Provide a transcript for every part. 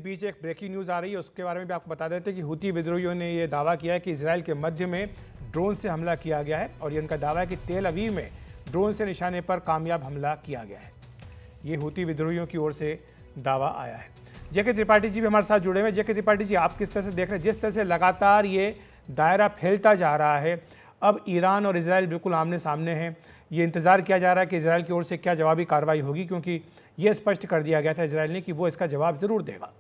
बीच एक breaking news आ रही है, उसके बारे में भी आपको बता देते हैं कि हुती विद्रोहियों ने यह दावा किया है कि इजराइल के मध्य में ड्रोन से हमला किया गया है और ये उनका दावा है कि तेल अवीव में ड्रोन से निशाने पर कामयाब हमला किया गया है। ये हुती विद्रोहियों की ओर से दावा आया है। जेके त्रिपाठी जी भी हमारे साथ जुड़े हुए हैं। जेके त्रिपाठी जी, आप किस तरह से देख रहे हैं, जिस तरह से लगातार ये दायरा फैलता जा रहा है, अब ईरान और इजराइल बिल्कुल आमने सामने हैं, ये इंतज़ार किया जा रहा है कि इजराइल की ओर से क्या जवाबी कार्रवाई होगी, क्योंकि ये स्पष्ट कर दिया गया था इजराइल ने कि वो इसका जवाब ज़रूर देगा।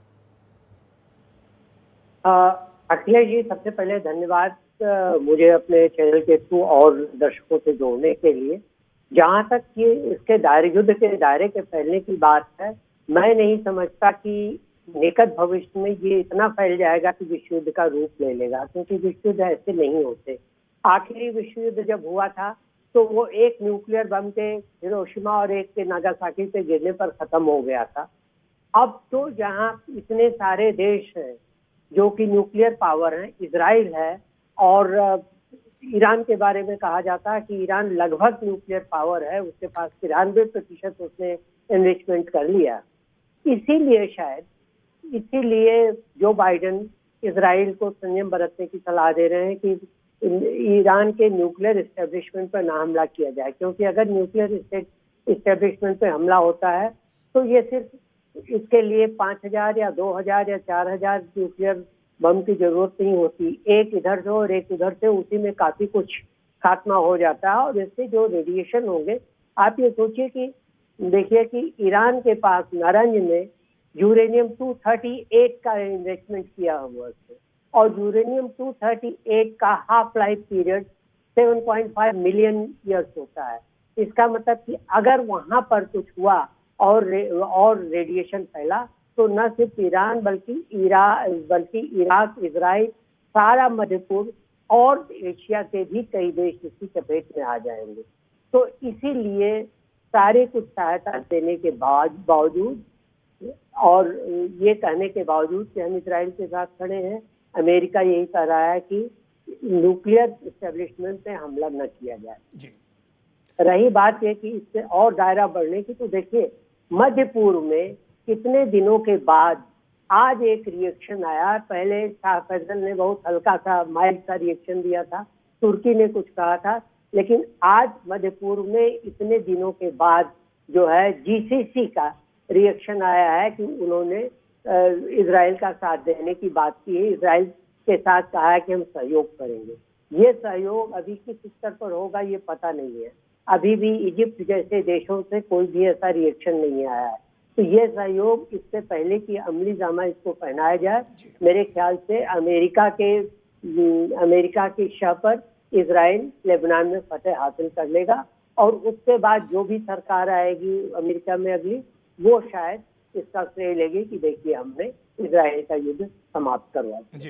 अखिलेश जी, सबसे पहले धन्यवाद मुझे अपने चैनल के थ्रू और दर्शकों से जोड़ने के लिए। जहां तक ये इसके युद्ध के दायरे के फैलने की बात है, मैं नहीं समझता कि निकट भविष्य में ये इतना फैल जाएगा कि विश्व युद्ध का रूप ले लेगा, क्योंकि विश्व युद्ध ऐसे नहीं होते। आखिरी विश्व युद्ध जब हुआ था तो वो एक न्यूक्लियर बम के हिरोशिमा और एक के नागासाकी पे गिरने पर खत्म हो गया था। अब तो जहां इतने सारे देश हैं जो कि न्यूक्लियर पावर हैं, इजराइल है और ईरान के बारे में कहा जाता है कि ईरान लगभग न्यूक्लियर पावर है, उसके पास 93% उसने एनरिचमेंट कर लिया। इसीलिए जो बाइडेन इजराइल को संयम बरतने की सलाह दे रहे हैं कि ईरान के न्यूक्लियर एस्टेब्लिशमेंट पर ना हमला किया जाए, क्योंकि अगर न्यूक्लियर एस्टेब्लिशमेंट पे हमला होता है तो ये सिर्फ इसके लिए 5,000 या 2,000 या 4,000 न्यूक्लियर बम की जरूरत नहीं होती। एक इधर से और एक उधर से, उसी में काफी कुछ खात्मा हो जाता है। और इससे जो रेडिएशन होंगे, आप ये सोचिए कि देखिए कि ईरान के पास नारंज में यूरेनियम 238 का इन्वेस्टमेंट किया हुआ है और यूरेनियम 238 का half life period 7.5 million years होता है। इसका मतलब कि अगर वहां पर कुछ हुआ और रेडिएशन फैला तो न सिर्फ ईरान बल्कि इराक, इजराइल, सारा मध्य पूर्व और एशिया के भी कई देश इसकी चपेट में आ जाएंगे। तो इसीलिए सारे कुछ सहायता देने के बावजूद और ये कहने के बावजूद कि हम इजराइल के साथ खड़े हैं, अमेरिका यही कह रहा है कि न्यूक्लियर एस्टेब्लिशमेंट पे हमला न किया जाए जी। रही बात ये कि इससे और दायरा बढ़ने की, तो देखिए मध्य पूर्व में कितने दिनों के बाद आज एक रिएक्शन आया। पहले शाह फैसल ने बहुत हल्का सा माइल्ड सा रिएक्शन दिया था, तुर्की ने कुछ कहा था, लेकिन आज मध्य पूर्व में इतने दिनों के बाद जो है जीसीसी का रिएक्शन आया है कि उन्होंने इजराइल का साथ देने की बात की है। इजराइल के साथ कहा है कि हम सहयोग करेंगे। ये सहयोग अभी किस स्तर पर होगा ये पता नहीं है। अभी भी इजिप्ट जैसे देशों से कोई भी ऐसा रिएक्शन नहीं आया है। तो ये सहयोग, इससे पहले कि अमली जामा इसको पहनाया जाए, मेरे ख्याल से अमेरिका की शाह पर इजराइल लेबनान में फतेह हासिल कर लेगा और उसके बाद जो भी सरकार आएगी अमेरिका में अगली, वो शायद इसका श्रेय लेगी कि देखिए हमने इजराइल का युद्ध समाप्त करवा दिया।